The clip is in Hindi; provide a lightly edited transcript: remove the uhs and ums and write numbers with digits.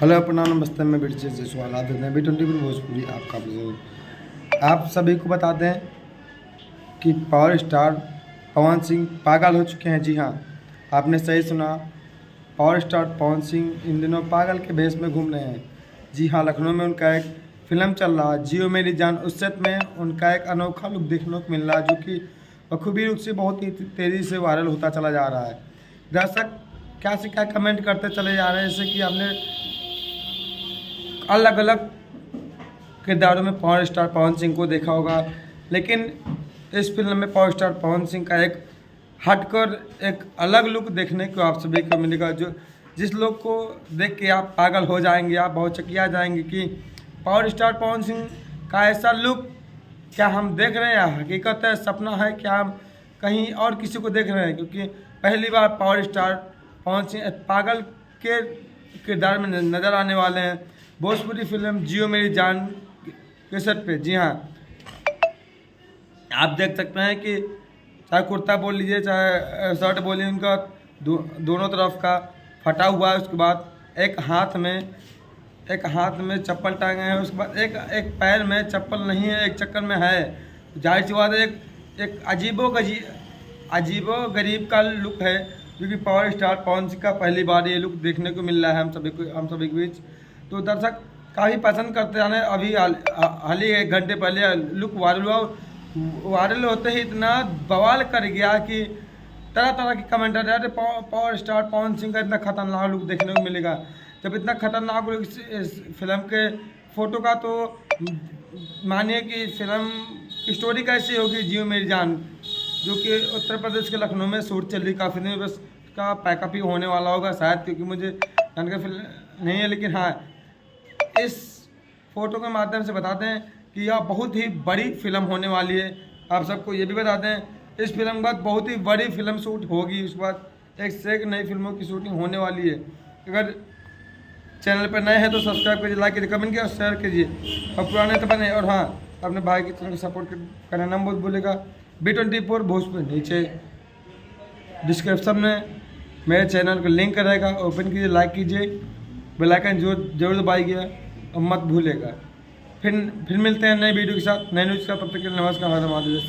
हेलो प्रणाम नमस्ते, मैं बिरचे से सवाल देते हैं B24 भोजपुरी आपका बुजुर्ग। आप सभी को बता दें कि पावर स्टार पवन सिंह पागल हो चुके हैं। जी हाँ, आपने सही सुना, पावर स्टार पवन सिंह इन दिनों पागल के भेष में घूम रहे हैं। जी हाँ, लखनऊ में उनका एक फिल्म चल रहा है जियो मेरी जान। उस सेट में उनका एक अनोखा लुक देखने को मिल रहा है, जो कि बखूबी रूप से बहुत ही तेज़ी से वायरल होता चला जा रहा है। दर्शक क्या से क्या कमेंट करते चले जा रहे हैं, जैसे कि आपने अलग अलग किरदारों में पावर स्टार पवन सिंह को देखा होगा, लेकिन इस फिल्म में पावर स्टार पवन सिंह का एक हटकर एक अलग लुक देखने को आप सभी को मिलेगा, जो जिस लोग को देख के आप पागल हो जाएंगे, आप बहुत चकिया जाएंगे कि पावर स्टार पवन सिंह का ऐसा लुक क्या हम देख रहे हैं, हकीकत है, सपना है, क्या हम कहीं और किसी को देख रहे हैं। क्योंकि पहली बार पावर स्टार पवन सिंह पागल के किरदार में नज़र आने वाले हैं भोजपुरी फिल्म जियो मेरी जान के सेट पे। जी हाँ, आप देख सकते हैं कि चाहे कुर्ता बोल लीजिए चाहे शर्ट बोलिए, उनका दोनों तरफ का फटा हुआ है। उसके बाद एक हाथ में चप्पल टांगे हैं, उसके बाद एक पैर में चप्पल नहीं है, एक चक्कर में है। जाहिर सी बात है, एक अजीबो गरीब का लुक है, क्योंकि पावर स्टार पवन सिंह का पहली बार ये लुक देखने को मिल रहा है हम सभी के बीच। तो दर्शक काफ़ी पसंद करते हैं। अभी हाल ही 1 घंटे पहले लुक वायरल होते ही इतना बवाल कर गया कि तरह तरह के कमेंट आ रहे थे, पावर स्टार पवन सिंह का इतना खतरनाक लुक देखने को मिलेगा। जब इतना खतरनाक लुक इस फिल्म के फोटो का, तो मानिए कि फिल्म की स्टोरी कैसी होगी जियो मेरी जान, जो कि उत्तर प्रदेश के लखनऊ में शूट चल रही। काफ़ी दिन बस का पैकअप ही होने वाला होगा शायद, क्योंकि मुझे जानकारी फिल्म नहीं है, लेकिन हाँ, इस फोटो के माध्यम से बता दें कि यह बहुत ही बड़ी फिल्म होने वाली है। आप सबको ये भी बता दें, इस फिल्म के बाद बहुत ही बड़ी फिल्म शूट होगी, उसके बाद एक से एक नई फिल्मों की शूटिंग होने वाली है। अगर चैनल पर नए हैं तो सब्सक्राइब कीजिए, लाइक कीजिए, कमेंट कीजिए और शेयर कीजिए, और पुराने तो बने। और हाँ, अपने भाई की चैनल को सपोर्ट करना ना मत भूलेगा। B24 भोजपुरी नीचे डिस्क्रिप्शन में मेरे चैनल का लिंक रहेगा, ओपन कीजिए, लाइक कीजिए, बेल आइकन जरूर दबाइएगा और मत भूलेगा। फिर मिलते हैं नई वीडियो के साथ, नई न्यूज़ का। तब तक के लिए नमस्कार, हमारे